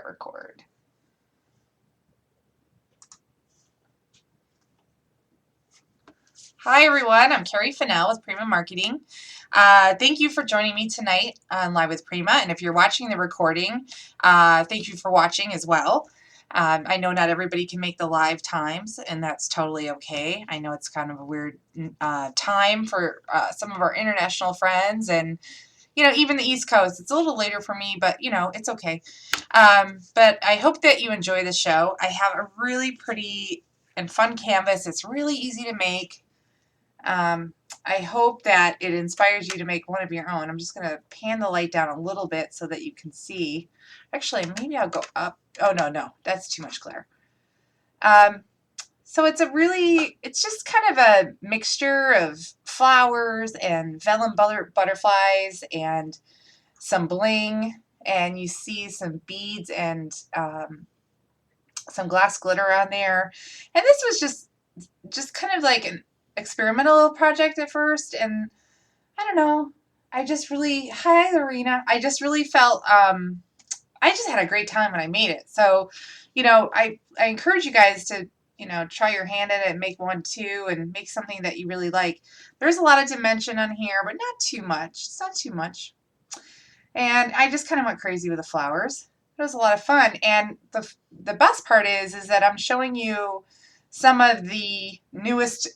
record. Hi everyone, I'm Cari Fennell with Prima Marketing. Thank you for joining me tonight on Live with Prima, and if you're watching the recording, thank you for watching as well. I know not everybody can make the live times, and that's totally okay. I know it's kind of a weird time for some of our international friends, and you know, even the East Coast. It's a little later for me, but you know, it's okay. But I hope that you enjoy the show. I have a really pretty and fun canvas. It's really easy to make. I hope that it inspires you to make one of your own. I'm just going to pan the light down a little bit so that you can see. Actually, maybe I'll go up. Oh, no, that's too much glare. So it's just kind of a mixture of flowers and vellum butterflies and some bling. And you see some beads and some glass glitter on there. And this was just kind of like an experimental project at first, and I don't know, hi Lorena, I just really felt I just had a great time when I made it. So you know, I encourage you guys to, you know, try your hand at it and make one too, and make something that you really like. There's a lot of dimension on here, but not too much. It's not too much. And I just kind of went crazy with the flowers. It was a lot of fun, and the best part is that I'm showing you some of the newest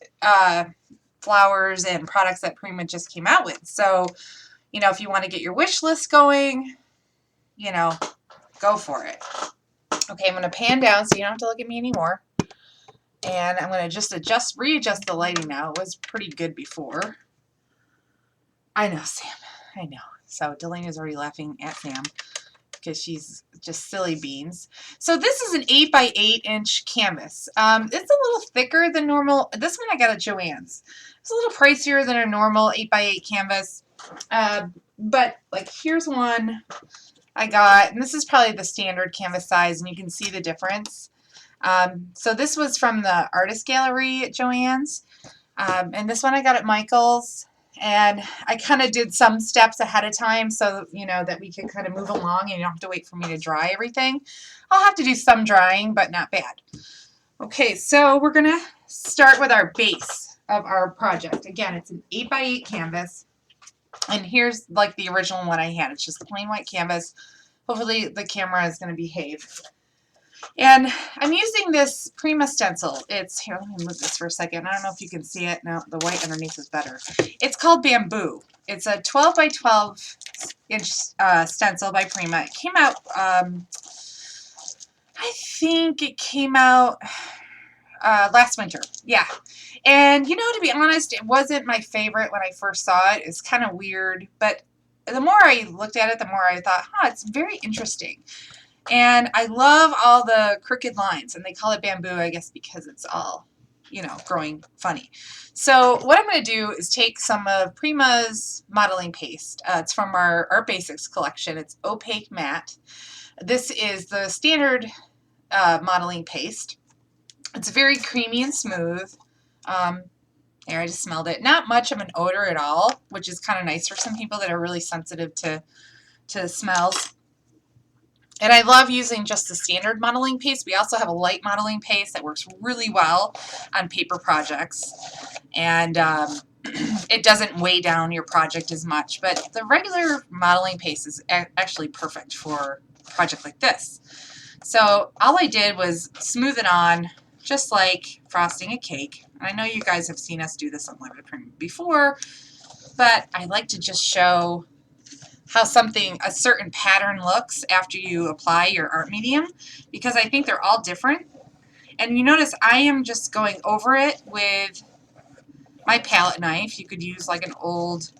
flowers and products that Prima just came out with. So, you know, if you want to get your wish list going, you know, go for it. Okay, I'm going to pan down so you don't have to look at me anymore. And I'm going to just readjust the lighting now. It was pretty good before. I know, Sam. I know. So Delena's already laughing at Sam because she's just silly beans. So this is an 8x8" canvas. It's a little thicker than normal. This one I got at Joann's. It's a little pricier than a normal 8x8 canvas. But like here's one I got, and this is probably the standard canvas size, and you can see the difference. So this was from the artist gallery at Joann's, and this one I got at Michael's. And I kind of did some steps ahead of time so, you know, that we could kind of move along and you don't have to wait for me to dry everything. I'll have to do some drying, but not bad. Okay, so we're going to start with our base of our project. Again, it's an 8x8 canvas. And here's like the original one I had. It's just a plain white canvas. Hopefully the camera is going to behave. And I'm using this Prima stencil. It's, here, let me move this for a second. I don't know if you can see it. No, the white underneath is better. It's called Bamboo. It's a 12 by 12 inch stencil by Prima. It came out, I think it came out last winter. Yeah. And, you know, to be honest, it wasn't my favorite when I first saw it. It's kind of weird. But the more I looked at it, the more I thought, it's very interesting. And I love all the crooked lines, and they call it bamboo, I guess, because it's all, you know, growing funny. So what I'm going to do is take some of Prima's modeling paste. It's from our Art Basics collection. It's opaque matte. This is the standard modeling paste. It's very creamy and smooth. There, I just smelled it. Not much of an odor at all, which is kind of nice for some people that are really sensitive to smells. And I love using just the standard modeling paste. We also have a light modeling paste that works really well on paper projects. And it doesn't weigh down your project as much. But the regular modeling paste is actually perfect for a project like this. So all I did was smooth it on just like frosting a cake. And I know you guys have seen us do this on Live with Prima before, but I like to just show how a certain pattern looks after you apply your art medium, because I think they're all different. And you notice I am just going over it with my palette knife. You could use like an old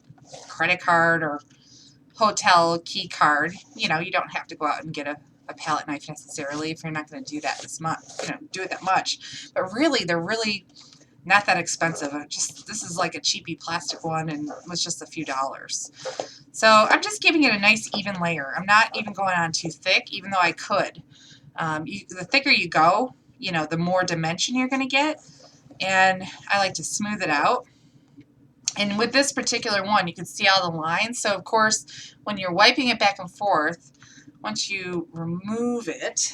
credit card or hotel key card. You know, you don't have to go out and get a palette knife necessarily if you're not going to do that this much, you know, do it that much. But really, they're really not that expensive. This is like a cheapy plastic one, and it was just a few dollars. So I'm just giving it a nice even layer. I'm not even going on too thick, even though I could. The thicker you go, you know, the more dimension you're going to get. And I like to smooth it out. And with this particular one, you can see all the lines. So of course, when you're wiping it back and forth, once you remove it,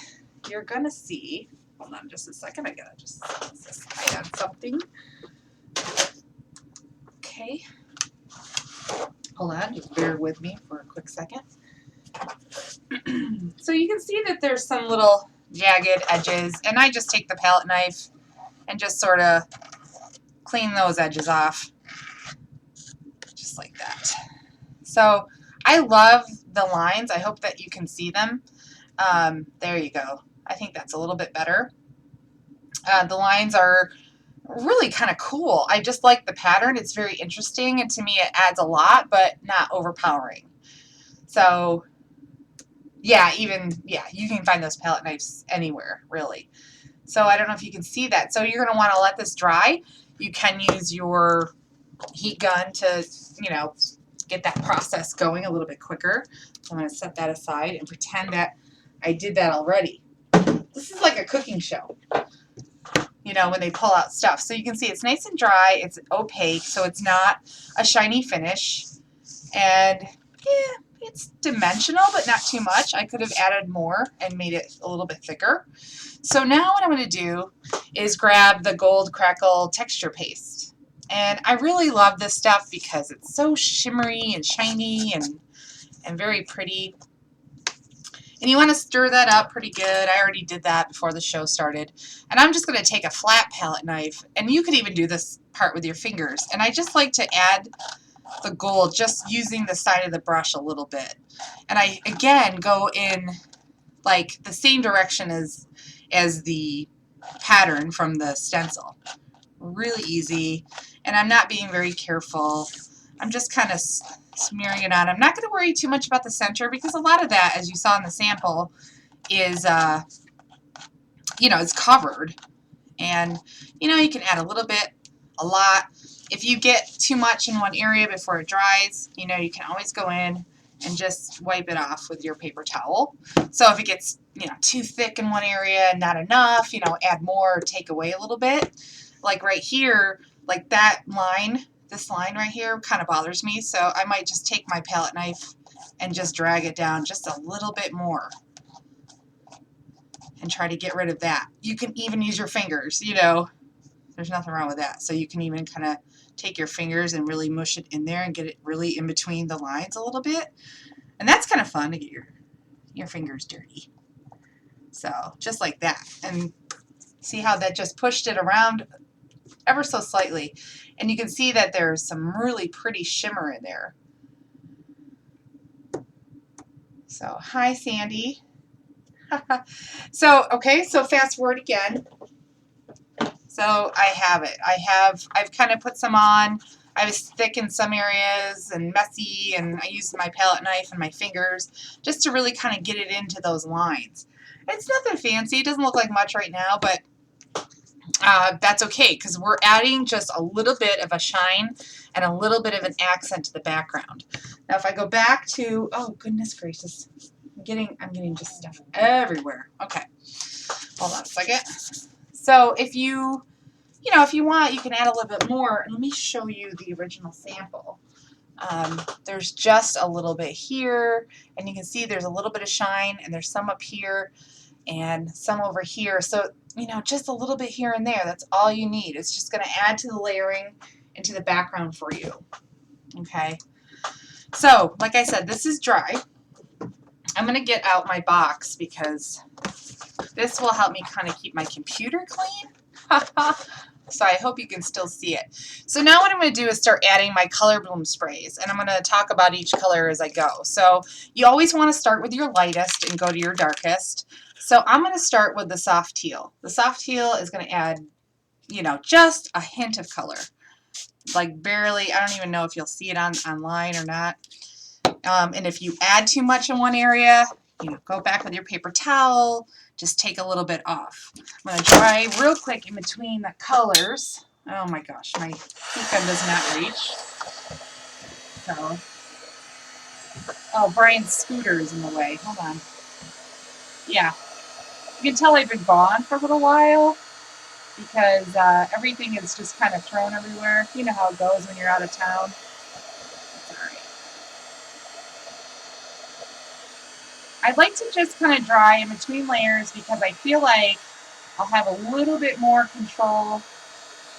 you're gonna see, hold on just a second, I gotta just add something. Okay, hold on, just bear with me for a quick second. So you can see that there's some little jagged edges, and I just take the palette knife and just sort of clean those edges off, just like that. So I love the lines. I hope that you can see them. There you go. I think that's a little bit better. The lines are really kind of cool. I just like the pattern. It's very interesting, and to me it adds a lot, but not overpowering. So yeah, you can find those palette knives anywhere, really. So I don't know if you can see that. So you're going to want to let this dry. You can use your heat gun to, get that process going a little bit quicker. So I'm going to set that aside and pretend that I did that already. This is like a cooking show, when they pull out stuff. So you can see it's nice and dry. It's opaque, so it's not a shiny finish. And yeah, it's dimensional, but not too much. I could have added more and made it a little bit thicker. So now what I'm going to do is grab the Gold Crackle texture paste. And I really love this stuff because it's so shimmery and shiny and very pretty. And you want to stir that up pretty good. I already did that before the show started. And I'm just going to take a flat palette knife, and you could even do this part with your fingers. And I just like to add the gold just using the side of the brush a little bit. And I, again, go in like the same direction as the pattern from the stencil. Really easy. And I'm not being very careful. I'm just kind of smearing it on. I'm not going to worry too much about the center because a lot of that, as you saw in the sample, is, it's covered. And, you can add a little bit, a lot. If you get too much in one area before it dries, you can always go in and just wipe it off with your paper towel. So if it gets, too thick in one area and not enough, add more or take away a little bit. Like right here, like that line, this line right here kind of bothers me, so I might just take my palette knife and just drag it down just a little bit more and try to get rid of that. You can even use your fingers, there's nothing wrong with that. So you can even kind of take your fingers and really mush it in there and get it really in between the lines a little bit. And that's kind of fun to get your fingers dirty. So just like that. And see how that just pushed it around ever so slightly. And you can see that there's some really pretty shimmer in there. So hi, Sandy. So, okay, so fast forward again. So I have it. I've kind of put some on. I was thick in some areas and messy, and I used my palette knife and my fingers just to really kind of get it into those lines. It's nothing fancy. It doesn't look like much right now, but that's okay because we're adding just a little bit of a shine and a little bit of an accent to the background. Now if I go back to, oh goodness gracious, I'm getting just stuff everywhere. Okay, hold on a second. So if you want, you can add a little bit more. And let me show you the original sample. There's just a little bit here, and you can see there's a little bit of shine, and there's some up here and some over here. So, just a little bit here and there. That's all you need. It's just going to add to the layering and to the background for you. Okay. So, like I said, this is dry. I'm going to get out my box because this will help me kind of keep my computer clean. So I hope you can still see it. So now what I'm going to do is start adding my color bloom sprays, and I'm going to talk about each color as I go. So you always want to start with your lightest and go to your darkest. So I'm going to start with the soft teal. The soft teal is going to add, just a hint of color. Like barely, I don't even know if you'll see it online or not. And if you add too much in one area, go back with your paper towel, just take a little bit off. I'm going to dry real quick in between the colors. Oh my gosh, my heat gun does not reach. So, oh, Brian's scooter is in the way. Hold on. Yeah, you can tell I've been gone for a little while because everything is just kind of thrown everywhere. You know how it goes when you're out of town. It's all right. I'd like to just kind of dry in between layers because I feel like I'll have a little bit more control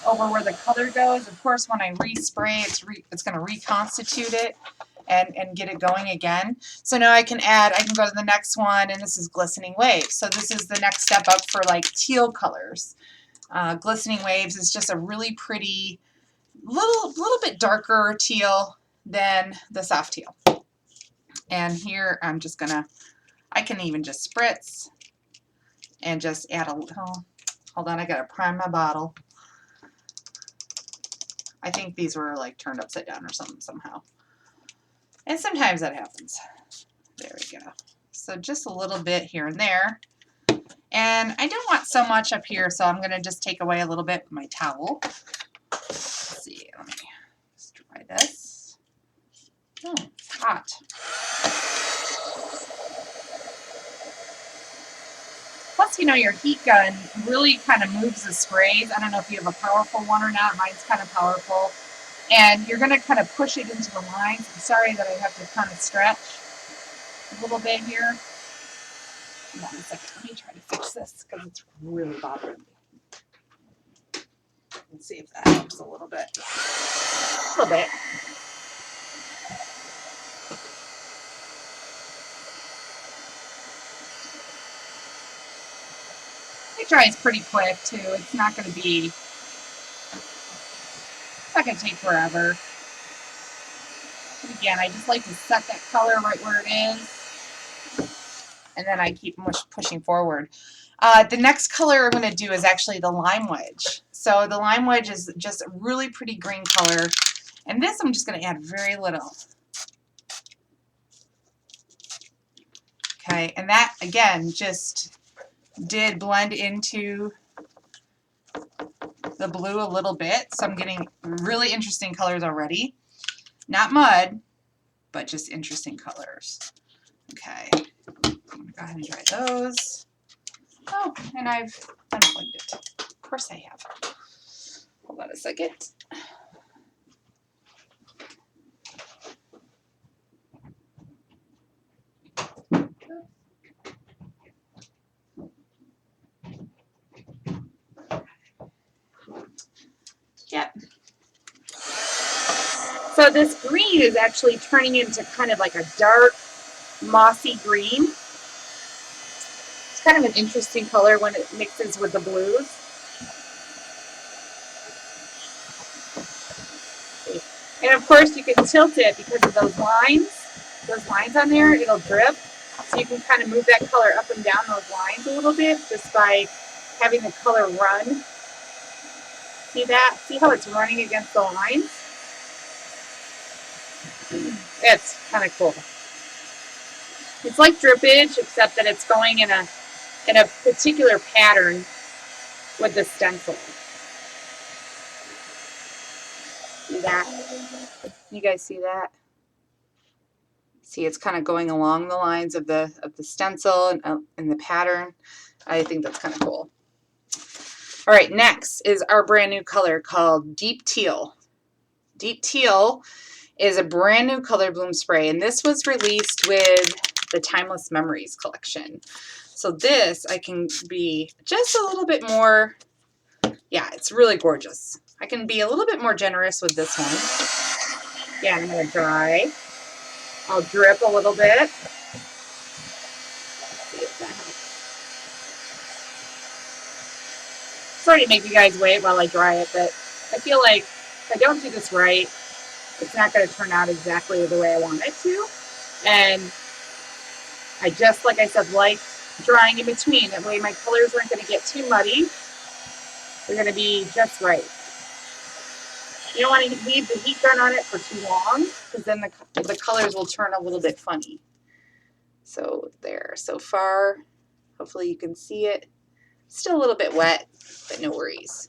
over where the color goes. Of course, when I respray, it's going to reconstitute it and get it going again. So now I can go to the next one, and this is Glistening Waves. So this is the next step up for like teal colors. Glistening Waves is just a really pretty, little bit darker teal than the soft teal. And here I'm just gonna, I can even just spritz and just add a little, hold on, I gotta prime my bottle. I think these were like turned upside down or something somehow. And sometimes that happens. There we go. So just a little bit here and there. And I don't want so much up here, so I'm going to just take away a little bit with my towel. Let's see, let me just try this. Oh, it's hot. Plus, you know, your heat gun really kind of moves the sprays. I don't know if you have a powerful one or not. Mine's kind of powerful. And you're going to kind of push it into the lines. I'm sorry that I have to kind of stretch a little bit here. Hold on a second. Let me try to fix this because it's really bothering me. Let's see if that helps a little bit. A little bit. It dries pretty quick too. It's not going to be, it's not going to take forever. But again, I just like to set that color right where it is. And then I keep pushing forward. The next color I'm going to do is actually the Lime Wedge. So the Lime Wedge is just a really pretty green color. And this I'm just going to add very little. Okay, and that again just did blend into the blue a little bit. So I'm getting really interesting colors already. Not mud, but just interesting colors. Okay, I'm going to go ahead and dry those. Oh, and I've unplugged it. Of course I have. Hold on a second. Yep. So this green is actually turning into kind of like a dark, mossy green. It's kind of an interesting color when it mixes with the blues. And of course you can tilt it because of those lines on there, it'll drip. So you can kind of move that color up and down those lines a little bit just by having the color run. See that? See how it's running against the lines? It's kind of cool. It's like drippage, except that it's going in a particular pattern with the stencil. See that? You guys see that? See, it's kind of going along the lines of the stencil and the pattern. I think that's kind of cool. All right, next is our brand new color called Deep Teal. Deep Teal is a brand new color bloom spray, and this was released with the Timeless Memories collection. So this, I can be just a little bit more, yeah, it's really gorgeous. I can be a little bit more generous with this one. Yeah, I'm going to dry. I'll drip a little bit. See if that helps. Sorry to make you guys wait while I dry it, but I feel like if I don't do this right, it's not going to turn out exactly the way I want it to. And I just, like I said, like drying in between. That way my colors aren't going to get too muddy. They're going to be just right. You don't want to leave the heat gun on it for too long because then the colors will turn a little bit funny. So there, so far, hopefully you can see it. Still a little bit wet, but no worries.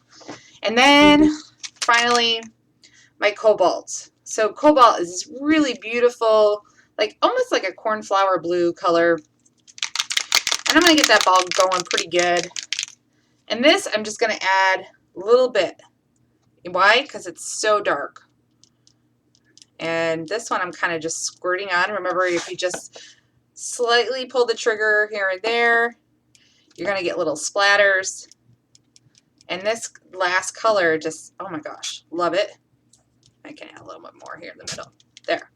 And then finally, my Cobalt. So Cobalt is this really beautiful, like almost like a cornflower blue color. And I'm going to get that ball going pretty good. And this, I'm just going to add a little bit. Why? Because it's so dark. And this one I'm kind of just squirting on. Remember, if you just slightly pull the trigger here and there. You're going to get little splatters. And this last color just, oh my gosh, love it. I can add a little bit more here in the middle. There.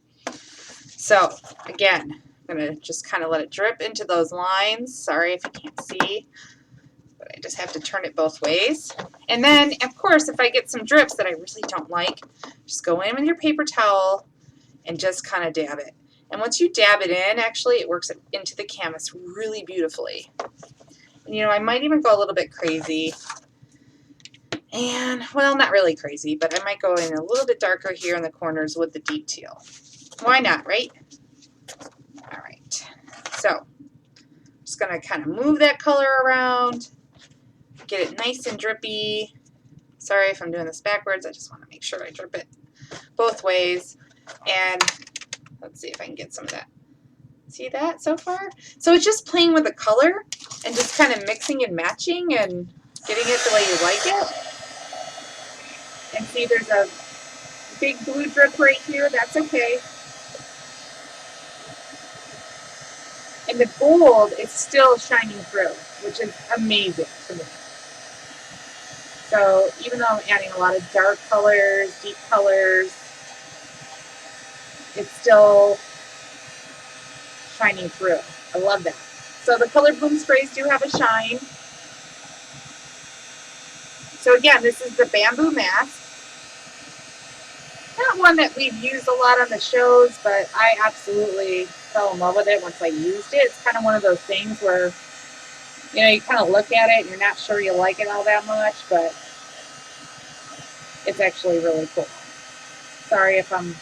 So again, I'm going to just kind of let it drip into those lines. Sorry if you can't see, but I just have to turn it both ways. And then, of course, if I get some drips that I really don't like, just go in with your paper towel and just kind of dab it. And once you dab it in, actually, it works into the canvas really beautifully. And, you know, I might even go a little bit crazy. And, well, not really crazy, but I might go in a little bit darker here in the corners with the deep teal. Why not, right? All right. So, just going to kind of move that color around, get it nice and drippy. Sorry if I'm doing this backwards. I just want to make sure I drip it both ways. And let's see if I can get some of that. See that so far? So it's just playing with the color and just kind of mixing and matching and getting it the way you like it. And see, there's a big blue drip right here. That's okay. And the gold is still shining through, which is amazing to me. So even though I'm adding a lot of dark colors, deep colors, it's still shining through. I love that. So the Color Bloom sprays do have a shine. So again, this is the bamboo mask. Not one that we've used a lot on the shows, but I absolutely fell in love with it once I used it. It's kind of one of those things where, you know, you kind of look at it and you're not sure you like it all that much, but it's actually really cool. Sorry if I'm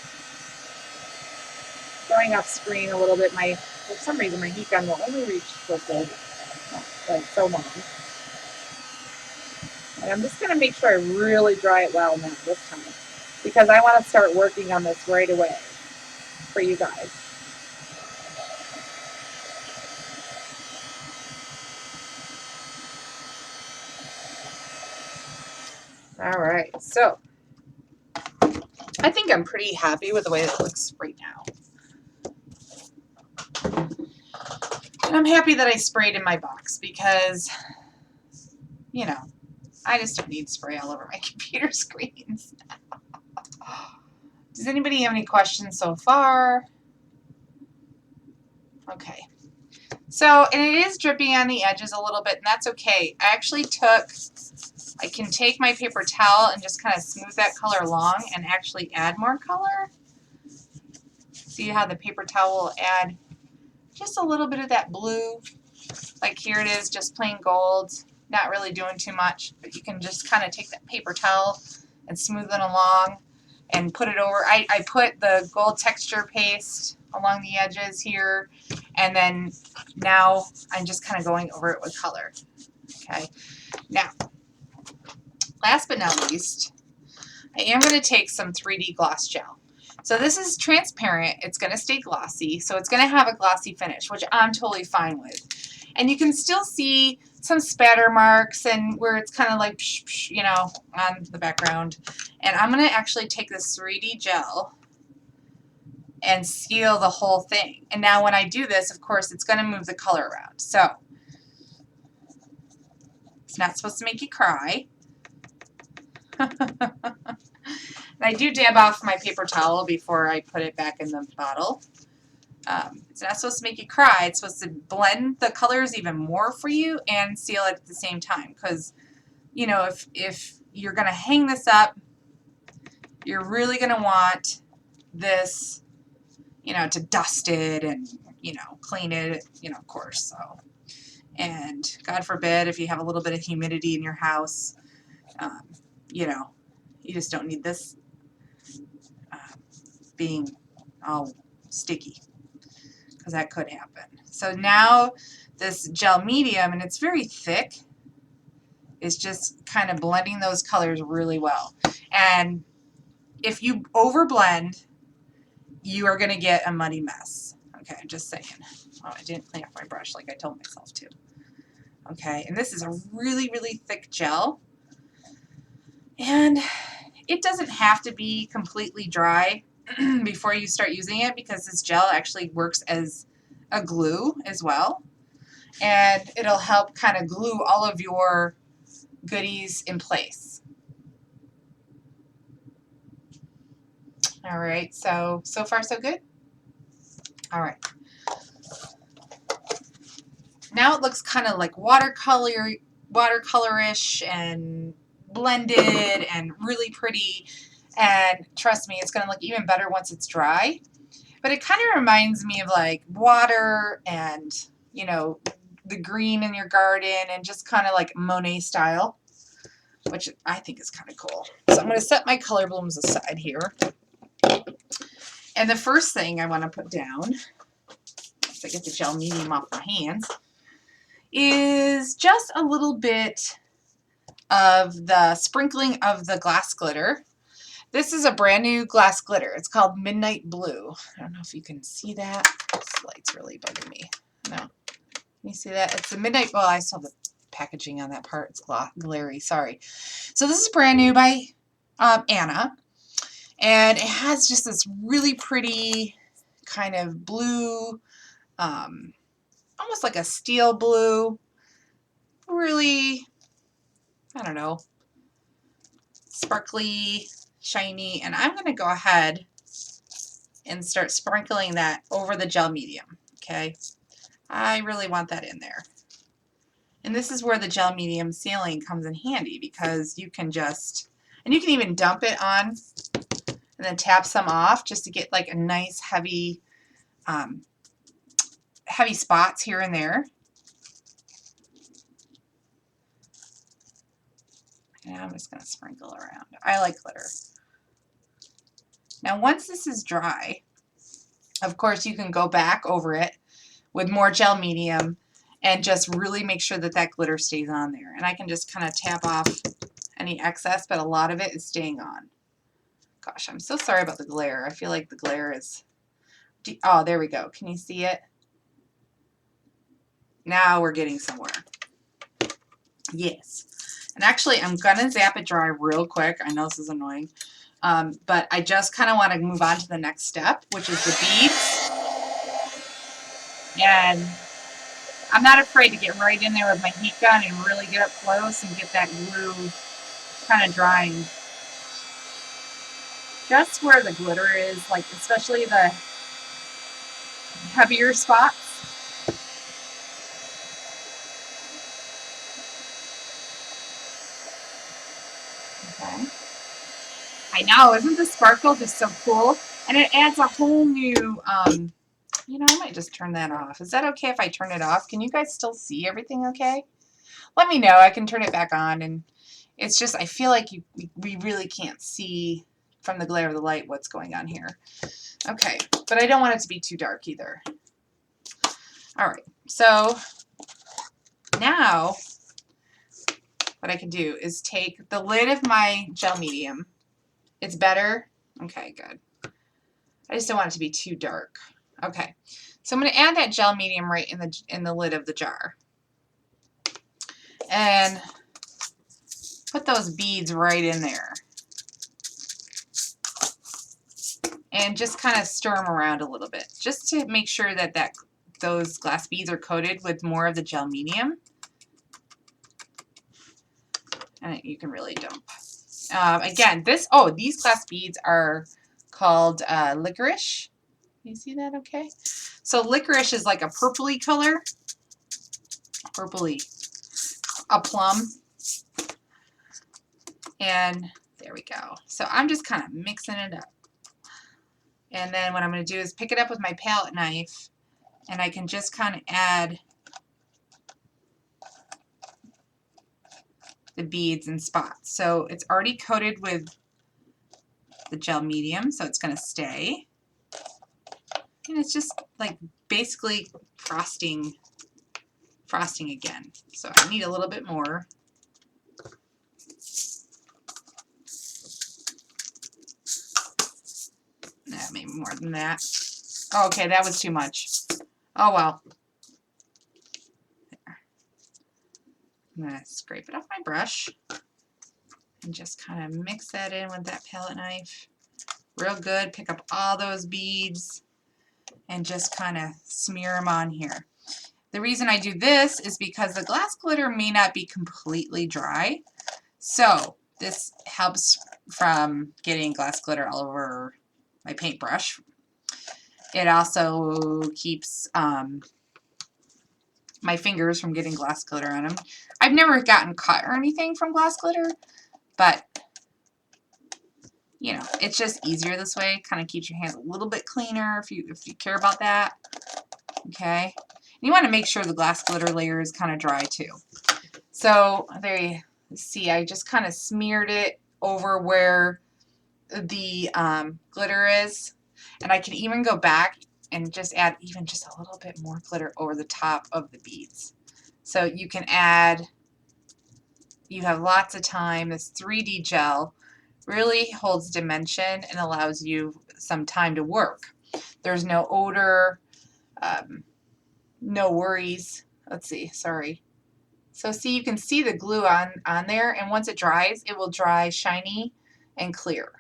going off screen a little bit. For some reason, my heat gun will only reach for like so long. And I'm just going to make sure I really dry it well now this time, because I want to start working on this right away for you guys. All right, so I think I'm pretty happy with the way it looks right now. And I'm happy that I sprayed in my box because, you know, I just don't need spray all over my computer screens. Does anybody have any questions so far? Okay. So, and it is dripping on the edges a little bit, and that's okay. I can take my paper towel and just kind of smooth that color along and actually add more color. See how the paper towel will add just a little bit of that blue. Like here it is, just plain gold, not really doing too much, but you can just kind of take that paper towel and smooth it along and put it over. I put the gold texture paste along the edges here, and then now I'm just kind of going over it with color. Okay, now last but not least, I am going to take some 3D gloss gel. So this is transparent, it's going to stay glossy, so it's going to have a glossy finish, which I'm totally fine with. And you can still see some spatter marks and where it's kind of like, you know, on the background. And I'm going to actually take this 3D gel and seal the whole thing. And now when I do this, of course, it's going to move the color around. So it's not supposed to make you cry. And I do dab off my paper towel before I put it back in the bottle. It's not supposed to make you cry. It's supposed to blend the colors even more for you and seal it at the same time. Because, you know, if you're going to hang this up, you're really going to want this, you know, to dust it and, you know, clean it, you know, of course. So, and God forbid if you have a little bit of humidity in your house, you know, you just don't need this being all sticky, because that could happen. So now this gel medium, and it's very thick, is just kind of blending those colors really well. And if you overblend, you are going to get a muddy mess. Okay, I'm just saying. Oh, I didn't clean up my brush like I told myself to. Okay, and this is a really, really thick gel. And it doesn't have to be completely dry before you start using it, because this gel actually works as a glue as well, and it'll help kind of glue all of your goodies in place. All right, so far so good? All right. Now it looks kind of like watercolorish and blended and really pretty, and trust me, it's going to look even better once it's dry. But it kind of reminds me of like water and, you know, the green in your garden, and just kind of like Monet style, which I think is kind of cool. So I'm going to set my color blooms aside here. And the first thing I want to put down, once I get the gel medium off my hands, is just a little bit of the sprinkling of the glass glitter. This is a brand new glass glitter. It's called Midnight Blue. I don't know if you can see that. This light's really bugging me. No. Can you see that? It's the Midnight, well, I saw the packaging on that part. It's glary, sorry. So this is brand new by Anna. And it has just this really pretty kind of blue, almost like a steel blue. Really, I don't know, sparkly, shiny. And I'm going to go ahead and start sprinkling that over the gel medium, okay? I really want that in there. And this is where the gel medium sealing comes in handy, because you can just, and you can even dump it on and then tap some off just to get like a nice heavy, heavy spots here and there. And I'm just going to sprinkle around. I like glitter. Now once this is dry, of course you can go back over it with more gel medium and just really make sure that that glitter stays on there. And I can just kind of tap off any excess, but a lot of it is staying on. Gosh, I'm so sorry about the glare. I feel like the glare is, oh, there we go. Can you see it? Now we're getting somewhere. Yes. And actually, I'm going to zap it dry real quick. I know this is annoying, but I just kind of want to move on to the next step, which is the beads. And I'm not afraid to get right in there with my heat gun and really get up close and get that glue kind of drying. Just where the glitter is, like especially the heavier spots. Okay. I know, isn't the sparkle just so cool? And it adds a whole new, you know, I might just turn that off. Is that okay if I turn it off? Can you guys still see everything okay? Let me know. I can turn it back on. And it's just, I feel like we really can't see from the glare of the light what's going on here. Okay, but I don't want it to be too dark either. All right, so now what I can do is take the lid of my gel medium. It's better? Okay, good. I just don't want it to be too dark. Okay, so I'm going to add that gel medium right in the lid of the jar. And put those beads right in there. And just kind of stir them around a little bit, just to make sure that those glass beads are coated with more of the gel medium. And you can really dump. Again, these glass beads are called licorice. Can you see that okay? So licorice is like a purpley color. Purpley. A plum. And there we go. So I'm just kind of mixing it up. And then what I'm going to do is pick it up with my palette knife, and I can just kind of add the beads and spots. So it's already coated with the gel medium, so it's going to stay. And it's just like basically frosting again. So I need a little bit more. Nah, maybe more than that. Oh, okay, that was too much. Oh well. There. I'm going to scrape it off my brush and just kind of mix that in with that palette knife. Real good. Pick up all those beads. and just kind of smear them on here. The reason I do this is because the glass glitter may not be completely dry. So this helps from getting glass glitter all over my paintbrush. It also keeps my fingers from getting glass glitter on them. I've never gotten cut or anything from glass glitter, but you know, it's just easier this way. Kind of keeps your hands a little bit cleaner if you care about that. Okay. And you want to make sure the glass glitter layer is kind of dry too. So there you see, I just kind of smeared it over where the glitter is, and I can even go back and just add even just a little bit more glitter over the top of the beads. So you can add, you have lots of time. This 3D gel really holds dimension and allows you some time to work. There's no odor, no worries. Let's see, sorry. So see, you can see the glue on there, and once it dries, it will dry shiny and clear.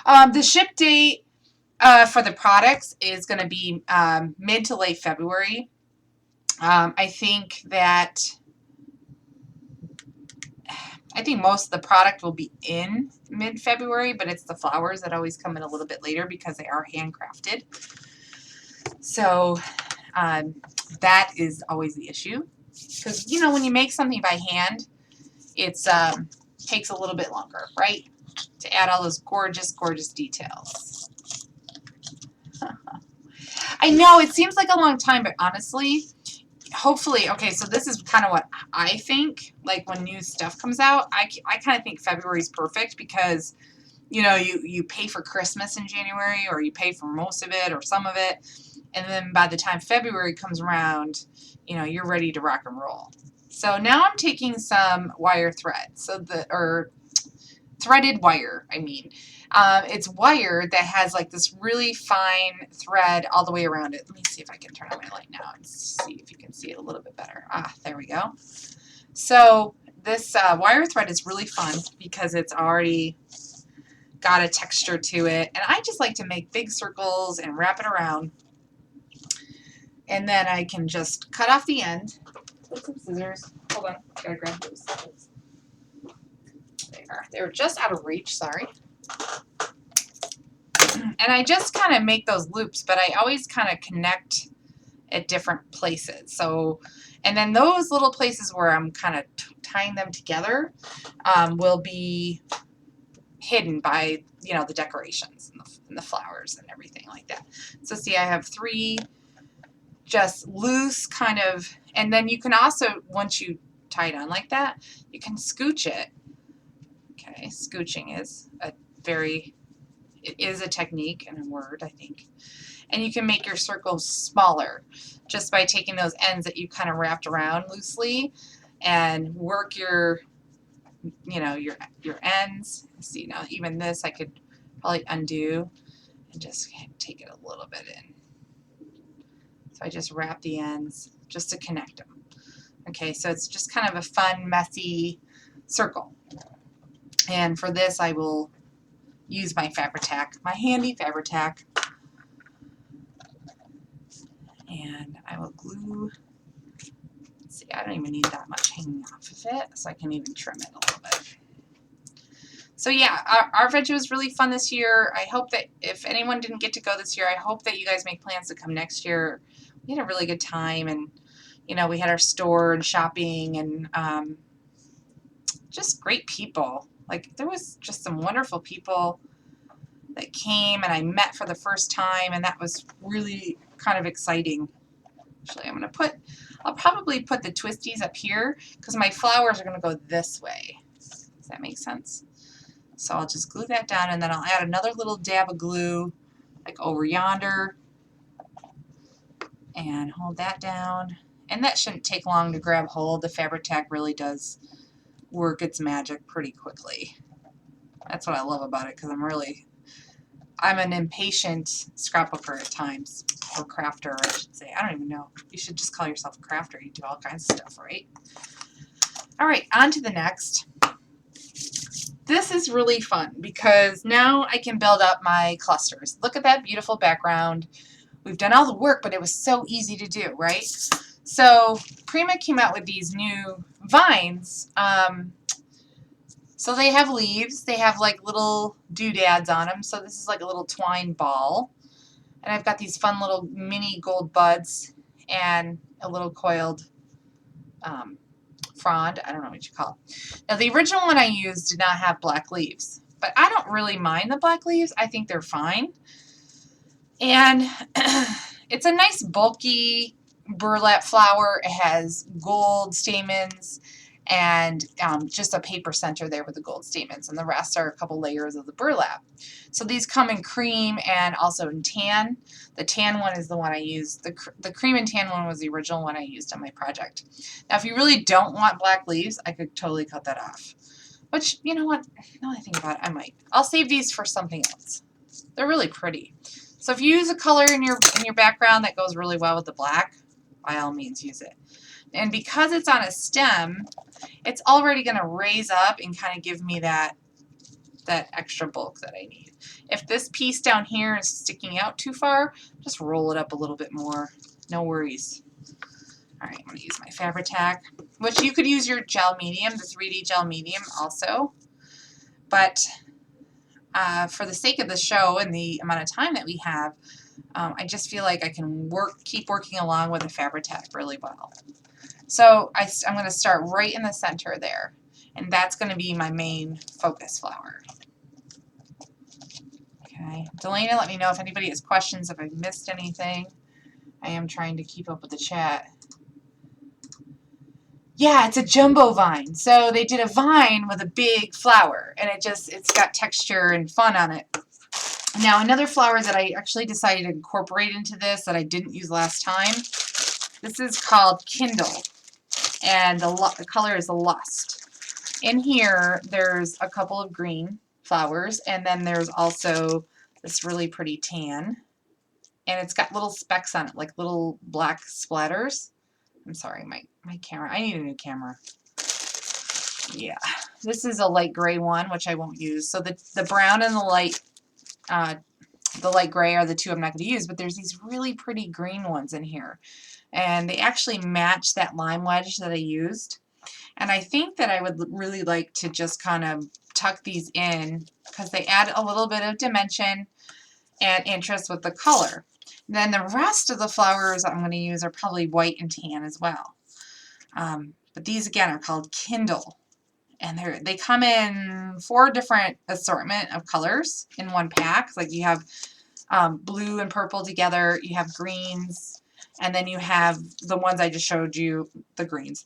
The ship date for the products is going to be mid to late February. I think most of the product will be in mid-February, but it's the flowers that always come in a little bit later because they are handcrafted. So that is always the issue. Because, you know, when you make something by hand, it's takes a little bit longer, right? To add all those gorgeous, gorgeous details. I know, it seems like a long time, but honestly, hopefully, okay, so this is kind of what I think, like when new stuff comes out, I kind of think February is perfect because, you know, you pay for Christmas in January, or you pay for most of it or some of it, and then by the time February comes around, you know, you're ready to rock and roll. So now I'm taking some wire thread, or threaded wire, I mean. It's wire that has like this really fine thread all the way around it. Let me see if I can turn on my light now and see if you can see it a little bit better. Ah, there we go. So this wire thread is really fun because it's already got a texture to it. And I just like to make big circles and wrap it around. And then I can just cut off the end with some scissors. Hold on, gotta grab those scissors. They were just out of reach, sorry. And I just kind of make those loops, but I always kind of connect at different places. So, and then those little places where I'm kind of tying them together will be hidden by, you know, the decorations and the flowers and everything like that. So see, I have 3 just loose kind of, and then you can also, once you tie it on like that, you can scooch it. Okay, scooching is it is a technique and a word, I think. And you can make your circles smaller just by taking those ends that you kind of wrapped around loosely and work your, you know, your ends. See, now even this I could probably undo and just take it a little bit in. So I just wrap the ends just to connect them. Okay, so it's just kind of a fun, messy circle. And for this I will use my Fabri-Tac, my handy Fabri-Tac, and I will glue. Let's see, I don't even need that much hanging off of it, so I can even trim it a little bit. So yeah, our veg was really fun this year. I hope that if anyone didn't get to go this year, I hope that you guys make plans to come next year. We had a really good time, and you know, we had our store and shopping, and just great people. Like, there was just some wonderful people that came and I met for the first time, and that was really kind of exciting. Actually, I'll probably put the twisties up here because my flowers are going to go this way. Does that make sense? So I'll just glue that down, and then I'll add another little dab of glue like over yonder and hold that down. And that shouldn't take long to grab hold. The Fabri-Tac really does work its magic pretty quickly. That's what I love about it, because I'm an impatient scrapbooker at times, or crafter, I should say. I don't even know. You should just call yourself a crafter. You do all kinds of stuff, right? All right, on to the next. this is really fun because now I can build up my clusters. Look at that beautiful background. We've done all the work, but it was so easy to do, right? So Prima came out with these new vines. So they have leaves. They have like little doodads on them. So this is like a little twine ball. And I've got these fun little mini gold buds and a little coiled frond. I don't know what you call it. Now the original one I used did not have black leaves, but I don't really mind the black leaves. I think they're fine. And it's a nice bulky burlap flower. It has gold stamens and just a paper center there with the gold stamens, and the rest are a couple layers of the burlap. So these come in cream and also in tan. The tan one is the one I used. The cream and tan one was the original one I used on my project. Now if you really don't want black leaves, I could totally cut that off. Which, you know what, now that I think about it, I might. I'll save these for something else. They're really pretty. So if you use a color in your background that goes really well with the black, by all means use it. And because it's on a stem, it's already going to raise up and kind of give me that extra bulk that I need. If this piece down here is sticking out too far, just roll it up a little bit more. No worries. All right, I'm going to use my Fabri-Tac, which you could use your gel medium, the 3D gel medium also. But for the sake of the show and the amount of time that we have, I just feel like I can keep working along with the Fabri-Tac really well. So I'm going to start right in the center there, and that's going to be my main focus flower. Okay, Delana, let me know if anybody has questions, if I missed anything. I am trying to keep up with the chat. Yeah, it's a jumbo vine. So they did a vine with a big flower, and it's got texture and fun on it. Now another flower that I actually decided to incorporate into this that I didn't use last time, this is called Kindle, and the color is Lust. In here there's a couple of green flowers, and then there's also this really pretty tan, and it's got little specks on it, like little black splatters. I'm sorry, my camera, I need a new camera. Yeah, this is a light gray one, which I won't use. So the brown and the light gray are the two I'm not going to use, but there's these really pretty green ones in here. And they actually match that lime wedge that I used. And I think that I would really like to just kind of tuck these in because they add a little bit of dimension and interest with the color. Then the rest of the flowers I'm going to use are probably white and tan as well. But these again are called Kindle. And they come in 4 different assortment of colors in one pack. Like you have blue and purple together, you have greens, and then you have the ones I just showed you, the greens.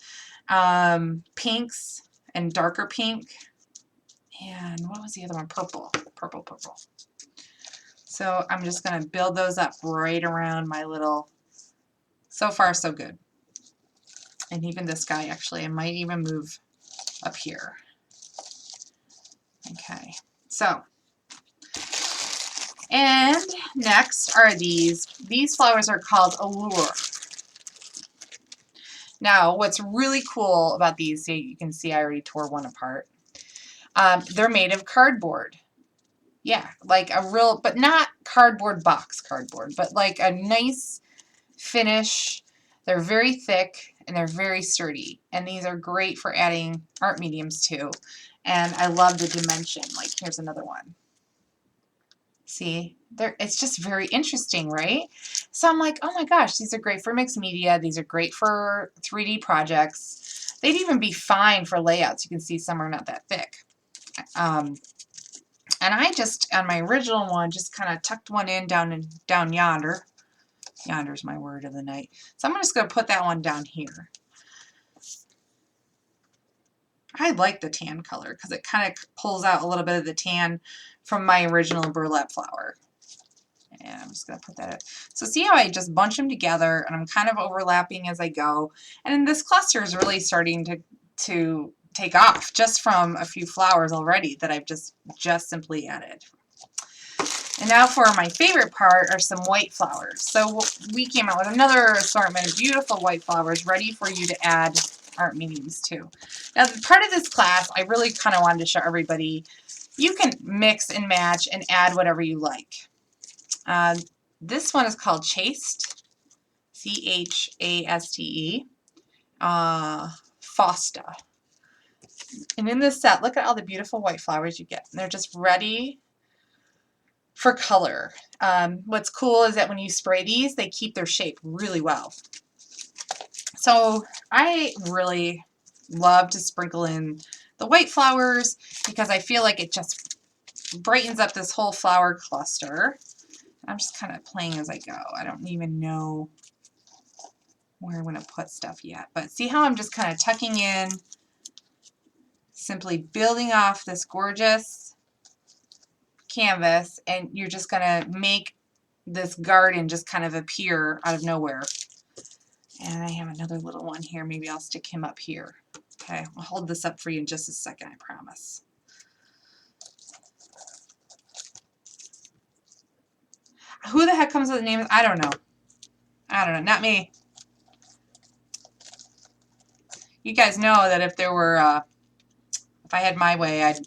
Pinks and darker pink. And what was the other one? Purple. Purple. So I'm just going to build those up right around my little, so far so good. And even this guy, actually, I might even move up here. Okay, so, and next are these. These flowers are called Allure. Now, what's really cool about these, you can see I already tore one apart. They're made of cardboard. Yeah, like a real, but not cardboard box cardboard, but like a nice finish. They're very thick and they're very sturdy. And these are great for adding art mediums too. And I love the dimension. Like here's another one. See, it's just very interesting, right? So I'm like, oh my gosh, these are great for mixed media. These are great for 3D projects. They'd even be fine for layouts. You can see some are not that thick. And I just, on my original one, just kind of tucked one in down yonder. Yonder's my word of the night. So I'm just going to put that one down here. I like the tan color because it kind of pulls out a little bit of the tan from my original burlap flower. And I'm just going to put that in. So see how I just bunch them together and I'm kind of overlapping as I go. And this cluster is really starting to take off just from a few flowers already that I've just simply added. And now for my favorite part are some white flowers. So we came out with another assortment of beautiful white flowers ready for you to add art mediums too. Now, part of this class, I really kind of wanted to show everybody, you can mix and match and add whatever you like. This one is called Chaste, C-H-A-S-T-E, Fosta. And in this set, look at all the beautiful white flowers you get. They're just ready for color. What's cool is that when you spray these, they keep their shape really well. So I really love to sprinkle in the white flowers because I feel like it just brightens up this whole flower cluster. I'm just kind of playing as I go. I don't even know where I'm going to put stuff yet. But see how I'm just kind of tucking in, simply building off this gorgeous canvas, and you're just going to make this garden just kind of appear out of nowhere. And I have another little one here. Maybe I'll stick him up here. Okay, I'll hold this up for you in just a second, I promise. Who the heck comes with the names? I don't know. I don't know. Not me. You guys know that if there were, if I had my way, I'd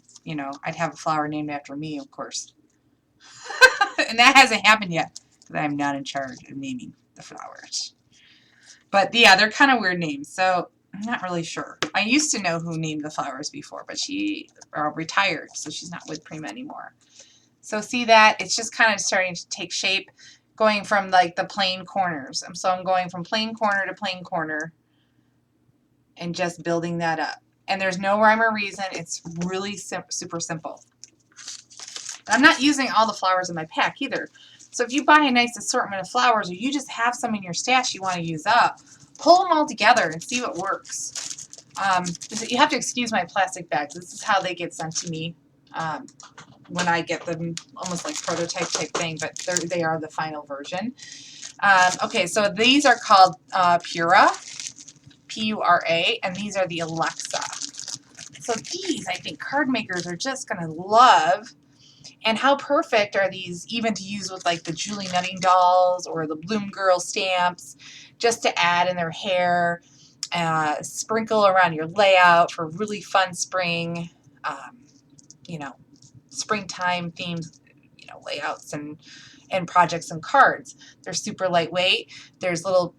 have a flower named after me, of course. And that hasn't happened yet because I'm not in charge of naming the flowers. But yeah, they're kind of weird names, so I'm not really sure. I used to know who named the flowers before, but she retired, so she's not with Prima anymore. So see that? It's just kind of starting to take shape, going from like the plain corners. So I'm going from plain corner to plain corner and just building that up. And there's no rhyme or reason. It's really super simple. I'm not using all the flowers in my pack either. So if you buy a nice assortment of flowers, or you just have some in your stash you want to use up, pull them all together and see what works. You have to excuse my plastic bags. This is how they get sent to me when I get them, almost like prototype type thing, but they are the final version. Okay, so these are called Pura, P-U-R-A, and these are the Alexa. So these, I think, card makers are just going to love. And how perfect are these even to use with like the Julie Nutting dolls or the Bloom Girl stamps, just to add in their hair, sprinkle around your layout for really fun spring, springtime themed, layouts and projects and cards. They're super lightweight. There's little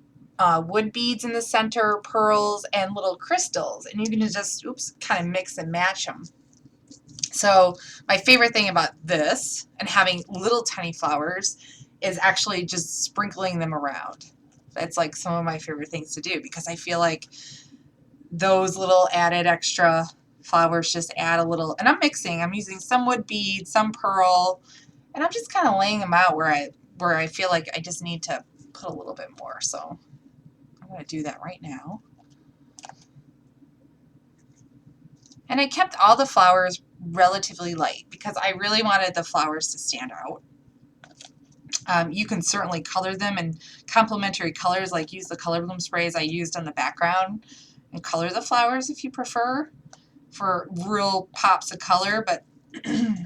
wood beads in the center, pearls, and little crystals, and you can just, kind of mix and match them. So my favorite thing about this and having little tiny flowers is actually just sprinkling them around. That's like some of my favorite things to do because I feel like those little added extra flowers just add a little, and I'm mixing. I'm using some wood beads, some pearl, and I'm just kind of laying them out where I feel like I just need to put a little bit more. So I'm going to do that right now. And I kept all the flowers relatively light because I really wanted the flowers to stand out. You can certainly color them in complementary colors, like use the color bloom sprays I used on the background and color the flowers if you prefer for real pops of color. But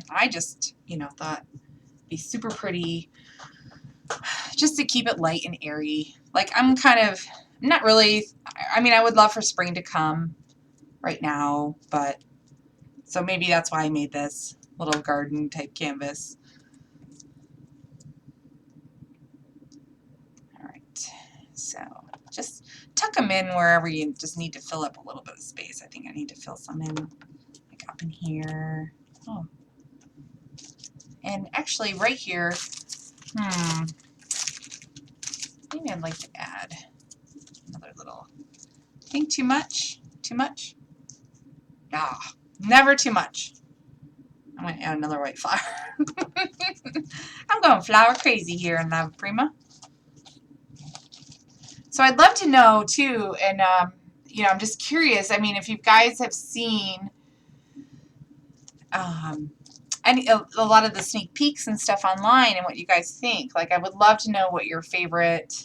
I just, thought it'd be super pretty just to keep it light and airy. Like I'm not really, I would love for spring to come right now, but so maybe that's why I made this little garden type canvas. All right, so just tuck them in wherever you just need to fill up a little bit of space. I think I need to fill some in, like up in here. Oh, and actually right here, maybe I'd like to add another little, think too much? Too much? Ah, never too much. I'm going to add another white flower. I'm going flower crazy here in Love Prima. So I'd love to know too, and I'm just curious. If you guys have seen a lot of the sneak peeks and stuff online, and what you guys think. Like, I would love to know what your favorite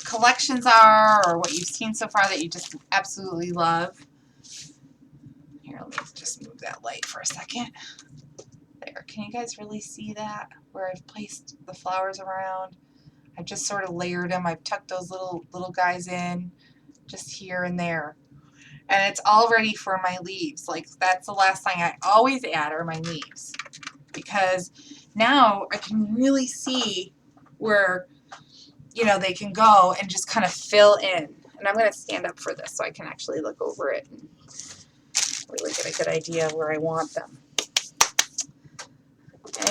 collections are, or what you've seen so far that you just absolutely love. Here, let me just move that light for a second. There, can you guys really see that? Where I've placed the flowers around? I just sort of layered them. I've tucked those little guys in just here and there. And it's all ready for my leaves. Like, that's the last thing I always add are my leaves. Because now I can really see where, you know, they can go and just kind of fill in. And I'm going to stand up for this so I can actually look over it and really get a good idea of where I want them.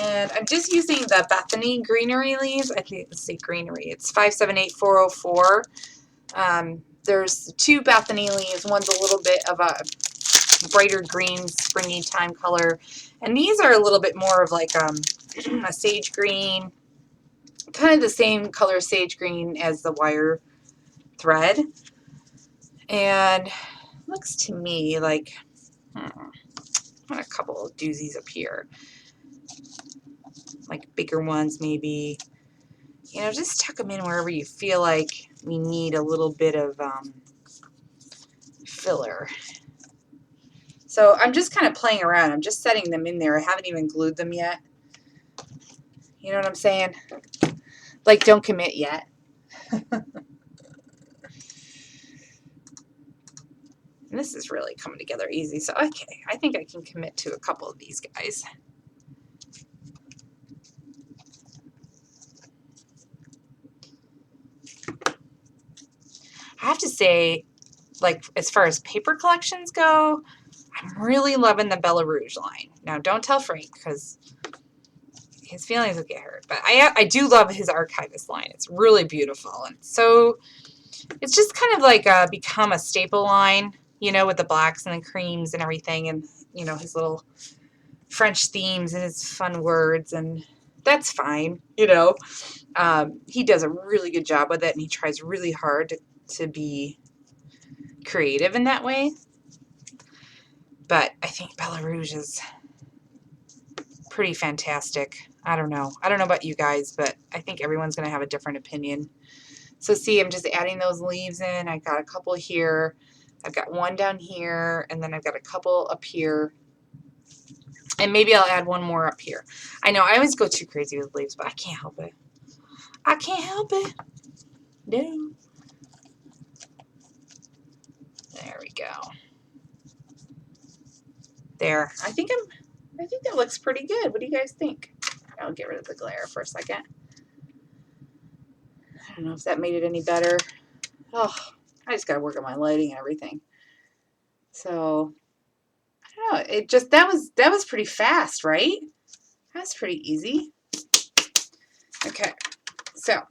And I'm just using the Bethany Greenery leaves. I think let's say greenery. It's 578404. There's two Bethany leaves. One's a little bit of a brighter green, springy time color. And these are a little bit more of like a sage green, kind of the same color sage green as the wire thread. And looks to me like a couple of doozies up here, like bigger ones maybe. You know, just tuck them in wherever you feel like we need a little bit of filler. So I'm just kind of playing around. I'm just setting them in there. I haven't even glued them yet. You know what I'm saying? Like, don't commit yet. And this is really coming together easy. So, okay, I think I can commit to a couple of these guys. I have to say, like, as far as paper collections go, I'm really loving the Bella Rouge line. Now, don't tell Frank because his feelings will get hurt. But I do love his Archivist line. It's really beautiful. And so it's just kind of like become a staple line, you know, with the blacks and the creams and everything. And, you know, his little French themes and his fun words. And that's fine, you know. He does a really good job with it. And he tries really hard to be creative in that way. But I think Bella Rouge is pretty fantastic. I don't know about you guys, but I think everyone's going to have a different opinion. So see, I'm just adding those leaves in. I got a couple here. I've got one down here, and then I've got a couple up here. And maybe I'll add one more up here. I know I always go too crazy with leaves, but I can't help it. I can't help it. No. There we go. There. I think that looks pretty good. What do you guys think? I'll get rid of the glare for a second. I don't know if that made it any better. Oh, I just got to work on my lighting and everything. So, I don't know. It just, that was pretty fast, right? That's pretty easy. Okay. So,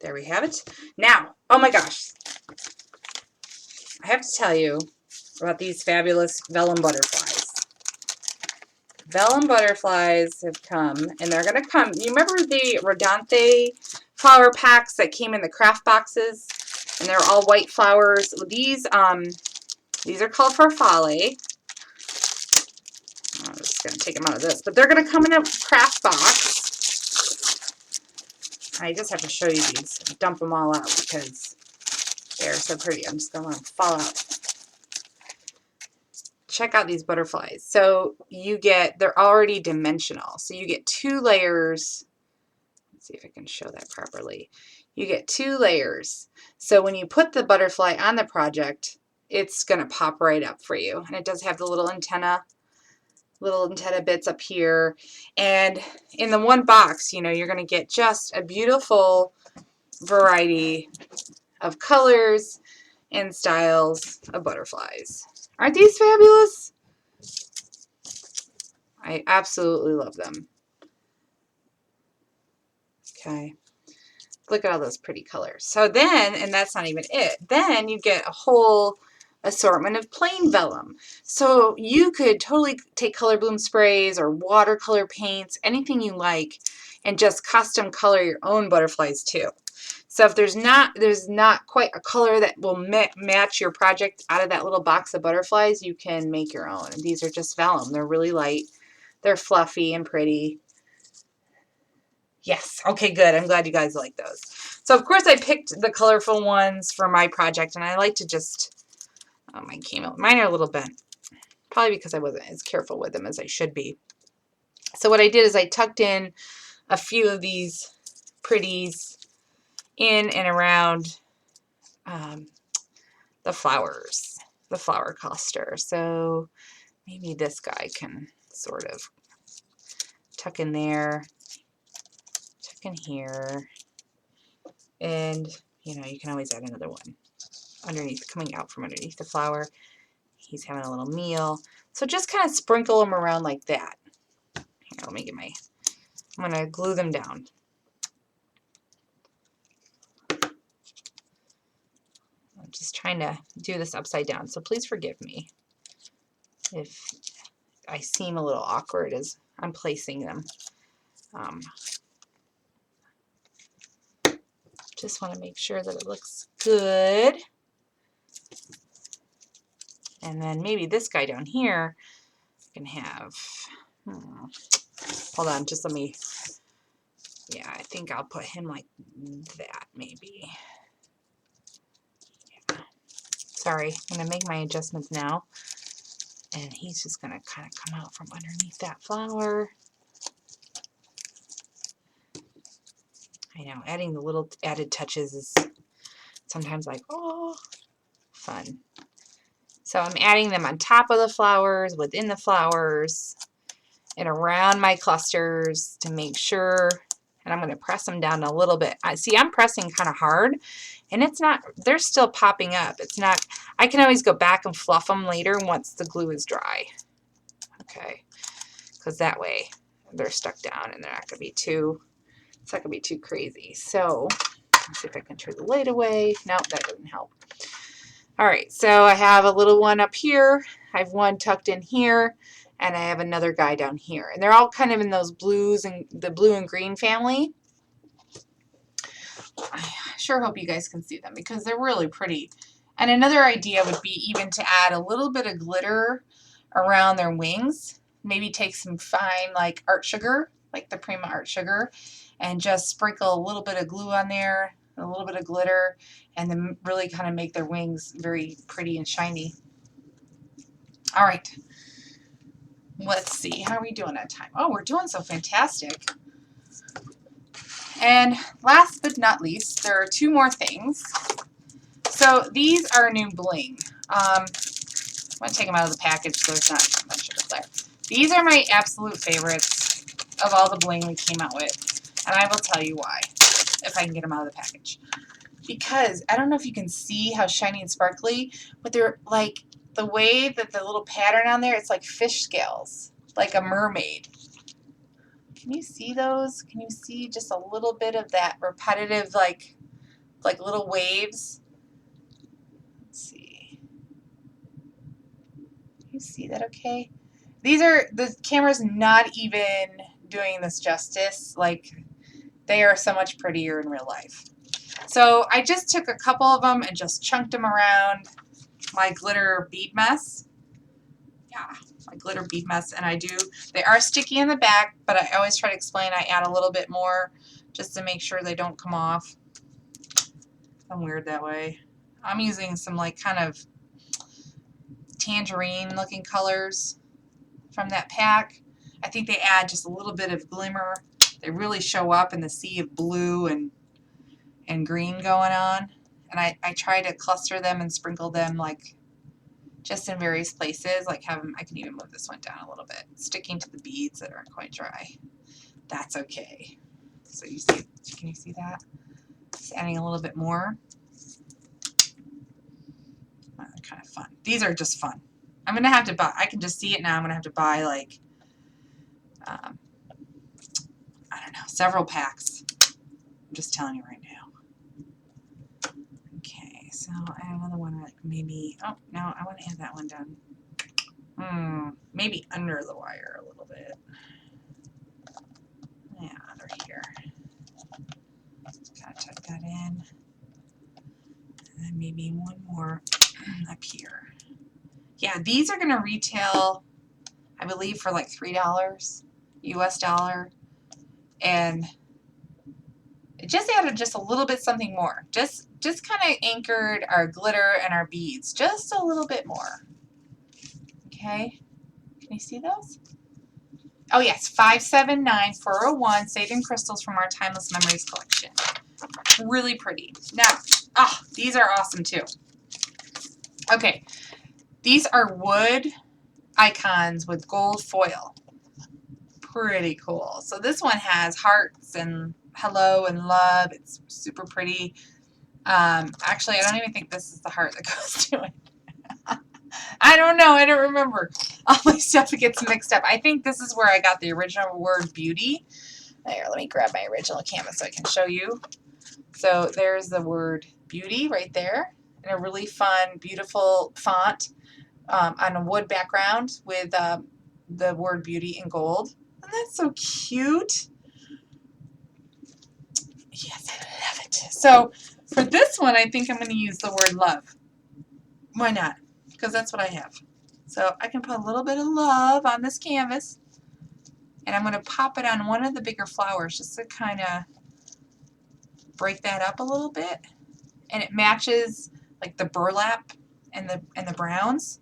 there we have it. Now, oh my gosh. I have to tell you about these fabulous vellum butterflies. Vellum butterflies have come, and they're going to come. You remember the Rodante flower packs that came in the craft boxes, and they're all white flowers? These are called farfalle. I'm just going to take them out of this, but they're going to come in a craft box. I just have to show you these. Dump them all out because they're so pretty. I'm just going to let them fall out. Check out these butterflies. So they're already dimensional. So you get 2 layers. Let's see if I can show that properly. You get 2 layers. So when you put the butterfly on the project, it's going to pop right up for you. And it does have the little antenna bits up here. And in the one box, you know, you're going to get just a beautiful variety of colors and styles of butterflies. Aren't these fabulous? I absolutely love them. Okay. Look at all those pretty colors. So then, and that's not even it, then you get a whole assortment of plain vellum. So you could totally take color bloom sprays or watercolor paints, anything you like, and just custom color your own butterflies too. So if there's not quite a color that will match your project out of that little box of butterflies, you can make your own. And these are just vellum. They're really light. They're fluffy and pretty. Yes. Okay, good. I'm glad you guys like those. So of course I picked the colorful ones for my project, and I like to just, oh, mine are a little bent. Probably because I wasn't as careful with them as I should be. So what I did is I tucked in a few of these pretties in and around the flowers, the flower cluster. So maybe this guy can sort of tuck in there, tuck in here, and you know, you can always add another one underneath, coming out from underneath the flower. He's having a little meal. So just kind of sprinkle them around like that. Here, let me get my, I'm going to glue them down. I'm just trying to do this upside down, so please forgive me if I seem a little awkward as I'm placing them. Just want to make sure that it looks good. And then maybe this guy down here can have, hold on, just let me, yeah, I think I'll put him like that maybe. Yeah. Sorry, I'm going to make my adjustments now. And he's just going to kind of come out from underneath that flower. I know, adding the little added touches is sometimes like, oh, fun. So I'm adding them on top of the flowers, within the flowers, and around my clusters to make sure, and I'm going to press them down a little bit. See, I'm pressing kind of hard, and it's not, they're still popping up. It's not, I can always go back and fluff them later once the glue is dry. Okay, because that way they're stuck down and they're not going to be too, it's not going to be too crazy. So let's see if I can turn the light away. Nope, that doesn't help. All right, so I have a little one up here. I have one tucked in here, and I have another guy down here. And they're all kind of in those blues and the blue and green family. I sure hope you guys can see them because they're really pretty. And another idea would be even to add a little bit of glitter around their wings. Maybe take some fine like art sugar, like the Prima art sugar, and just sprinkle a little bit of glue on there, a little bit of glitter, and then really kind of make their wings very pretty and shiny. All right, let's see, how are we doing on time? Oh, we're doing so fantastic. And last but not least, there are two more things. So these are new bling. I'm going to take them out of the package so there's not much sugar there. These are my absolute favorites of all the bling we came out with, and I will tell you why, if I can get them out of the package. Because I don't know if you can see how shiny and sparkly, but they're like the way that the little pattern on there, it's like fish scales, like a mermaid. Can you see those? Can you see just a little bit of that repetitive, like little waves? Let's see. Can you see that okay? These are, the camera's not even doing this justice. Like, they are so much prettier in real life. So I just took a couple of them and just chunked them around my glitter bead mess. Yeah, my glitter bead mess. And they are sticky in the back, but I always try to explain I add a little bit more just to make sure they don't come off. I'm weird that way. I'm using some like kind of tangerine looking colors from that pack. I think they add just a little bit of glimmer. They really show up in the sea of blue and green going on. And I try to cluster them and sprinkle them like just in various places, like have them, I can even move this one down a little bit, sticking to the beads that aren't quite dry. That's okay. So you see, can you see that? Just adding a little bit more. Kind of fun. These are just fun. I'm going to have to buy, I can just see it now, I'm going to have to buy like, I don't know, several packs. I'm just telling you right now. Okay, so add another one like maybe, oh, no, I want to add that one down. Maybe under the wire a little bit. Yeah, under here. Just kind of tuck that in. And then maybe one more up here. Yeah, these are going to retail, I believe, for like $3 US dollar. And it just added just a little bit something more. Just kind of anchored our glitter and our beads just a little bit more. Okay, can you see those? Oh yes, 579401, Saving Crystals from Our Timeless Memories collection. Really pretty. Now, these are awesome too. Okay, these are wood icons with gold foil. Pretty cool. So this one has hearts and hello and love. It's super pretty. Actually, I don't even think this is the heart that goes to it. I don't know. I don't remember. All my stuff gets mixed up. I think this is where I got the original word beauty. There, let me grab my original canvas so I can show you. So there's the word beauty right there in a really fun, beautiful font on a wood background with the word beauty in gold. And that's so cute. Yes, I love it. So for this one, I think I'm going to use the word love. Why not? Because that's what I have. So I can put a little bit of love on this canvas. And I'm going to pop it on one of the bigger flowers just to kind of break that up a little bit. And it matches like the burlap and the browns.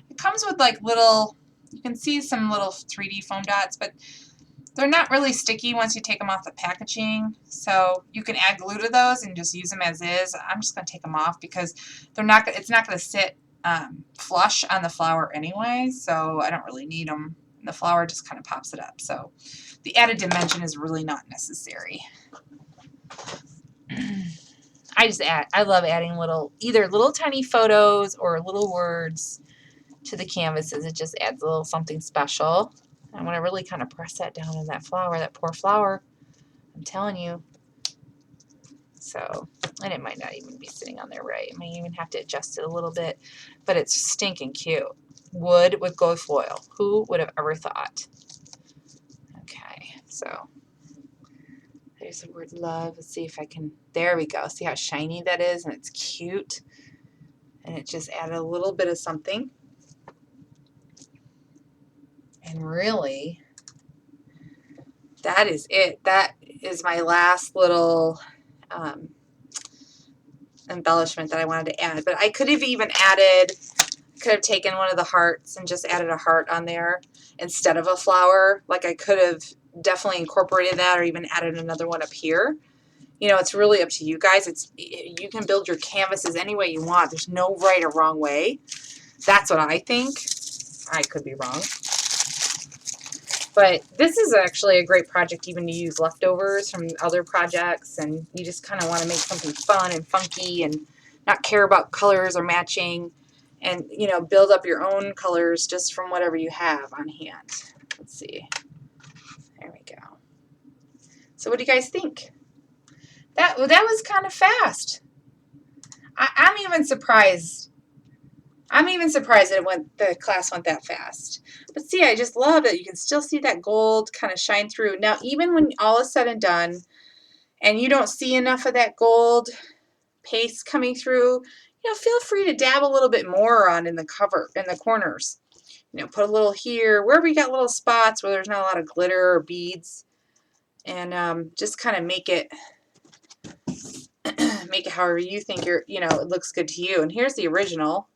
It comes with like little, you can see some little 3D foam dots, but they're not really sticky once you take them off the packaging. So you can add glue to those and just use them as is. I'm just going to take them off because they're not. It's not going to sit flush on the flower anyway, so I don't really need them. And the flower just kind of pops it up. So the added dimension is really not necessary. I love adding either little tiny photos or little words to the canvases. It just adds a little something special. I want to really kind of press that down in that flower, that poor flower. I'm telling you. So, and it might not even be sitting on there right. I may even have to adjust it a little bit, but it's stinking cute. Wood with gold foil. Who would have ever thought? Okay, so there's the word love. Let's see if I can, there we go. See how shiny that is, and it's cute. And it just added a little bit of something. And really, that is it. That is my last little embellishment that I wanted to add. But I could have even could have taken one of the hearts and just added a heart on there instead of a flower. Like I could have definitely incorporated that or even added another one up here. You know, it's really up to you guys. You can build your canvases any way you want. There's no right or wrong way. That's what I think. I could be wrong. But this is actually a great project even to use leftovers from other projects, and you just kind of want to make something fun and funky and not care about colors or matching, and, you know, build up your own colors just from whatever you have on hand. Let's see. There we go. So what do you guys think? That was kind of fast. I'm even surprised. I'm even surprised that the class went that fast. But see, I just love it. You can still see that gold kind of shine through. Now, even when all is said and done, and you don't see enough of that gold paste coming through, you know, feel free to dab a little bit more on in the corners. You know, put a little here, wherever you got little spots where there's not a lot of glitter or beads, and just kind of make it however you think it looks good to you. And here's the original.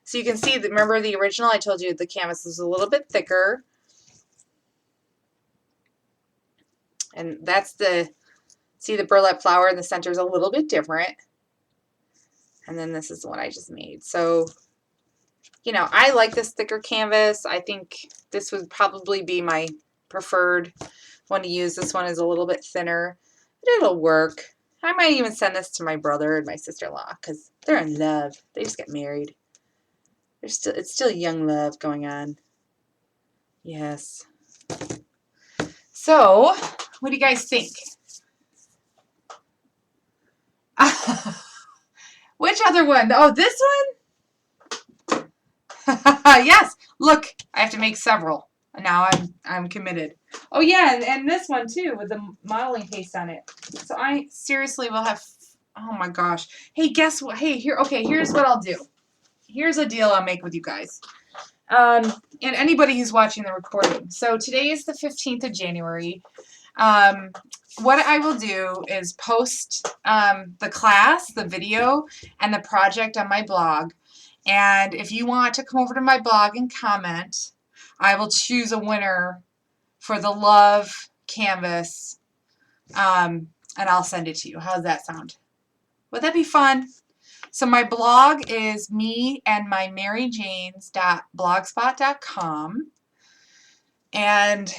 So you can see that, remember the original, I told you the canvas is a little bit thicker. And that's see the burlap flower in the center is a little bit different. And then this is the one I just made. So, you know, I like this thicker canvas. I think this would probably be my preferred one to use. This one is a little bit thinner, but it'll work. I might even send this to my brother and my sister-in-law because they're in love. They just got married. It's still young love going on. Yes. So, what do you guys think? Which other one? Oh, this one? Yes. Look, I have to make several. Now I'm committed. Oh yeah, and this one too with the modeling paste on it. So I seriously will have. Oh my gosh. Hey, guess what? Hey, here's what I'll do. Here's a deal I'll make with you guys. And anybody who's watching the recording. So today is the 15th of January. What I will do is post the class, the video, and the project on my blog. And if you want to come over to my blog and comment, I will choose a winner for the love canvas, and I'll send it to you. How's that sound? Would that be fun? So my blog is meandmymaryjanes.blogspot.com, and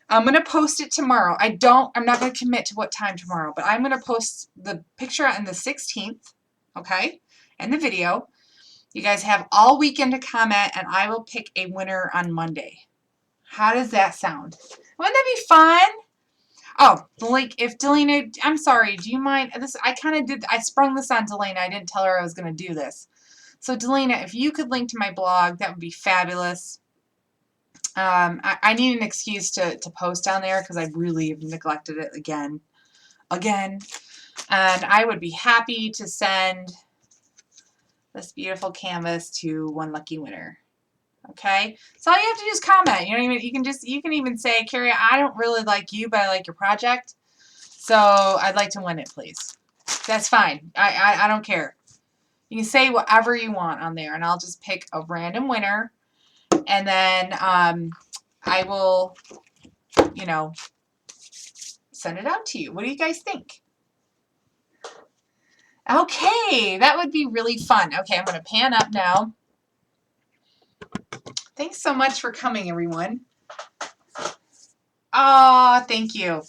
I'm going to post it tomorrow. I'm not going to commit to what time tomorrow, but I'm going to post the picture on the 16th, okay, and the video. You guys have all weekend to comment, and I will pick a winner on Monday. How does that sound? Wouldn't that be fun? Oh, like if Delina, I'm sorry, do you mind? I sprung this on Delina. I didn't tell her I was going to do this. So Delina, if you could link to my blog, that would be fabulous. I need an excuse to post down there because I really have neglected it again. And I would be happy to send this beautiful canvas to one lucky winner. Okay, so all you have to do is comment. You can even say, Cari, I don't really like you, but I like your project, so I'd like to win it, please. That's fine. I don't care. You can say whatever you want on there, and I'll just pick a random winner, and then I will, send it out to you. What do you guys think? Okay, that would be really fun. Okay, I'm going to pan up now. Thanks so much for coming, everyone. Oh, thank you.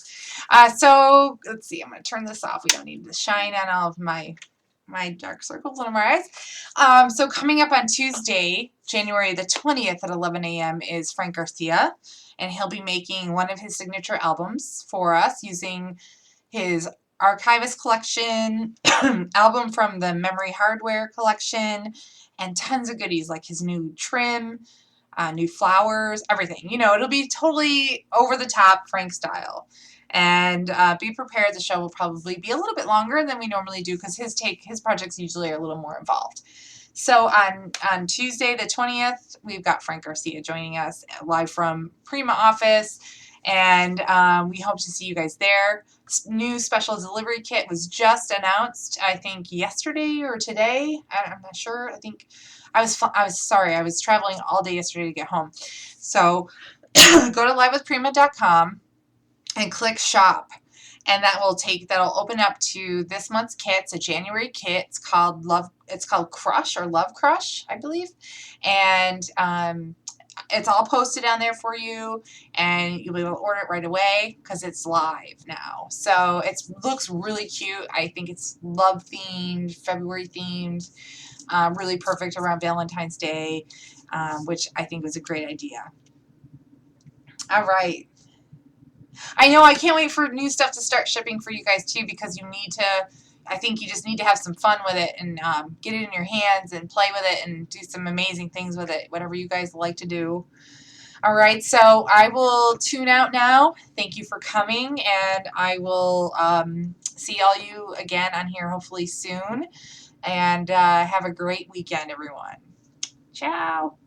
So let's see. I'm going to turn this off. We don't need the shine on all of my dark circles under my eyes. So coming up on Tuesday, January the 20th at 11 a.m. is Frank Garcia, and he'll be making one of his signature albums for us using his Archivist collection, album from the Memory Hardware collection, and tons of goodies like his new trim, new flowers, everything. It'll be totally over the top Frank style. And be prepared, the show will probably be a little bit longer than we normally do because his projects usually are a little more involved. So on Tuesday the 20th, we've got Frank Garcia joining us live from Prima office, and we hope to see you guys there. New special delivery kit was just announced, I think yesterday or today. I'm not sure. I think I was traveling all day yesterday to get home. So go to livewithprima.com and click shop, and that'll open up to this month's kit. It's a January kit. It's called Crush or Love Crush, I believe, and it's all posted down there for you, and you'll be able to order it right away because it's live now. So it looks really cute. I think it's love themed, February themed, really perfect around Valentine's Day, which I think was a great idea. All right. I know, I can't wait for new stuff to start shipping for you guys too, because I think you just need to have some fun with it and get it in your hands and play with it and do some amazing things with it, whatever you guys like to do. All right, so I will tune out now. Thank you for coming, and I will see all you again on here hopefully soon. And have a great weekend, everyone. Ciao.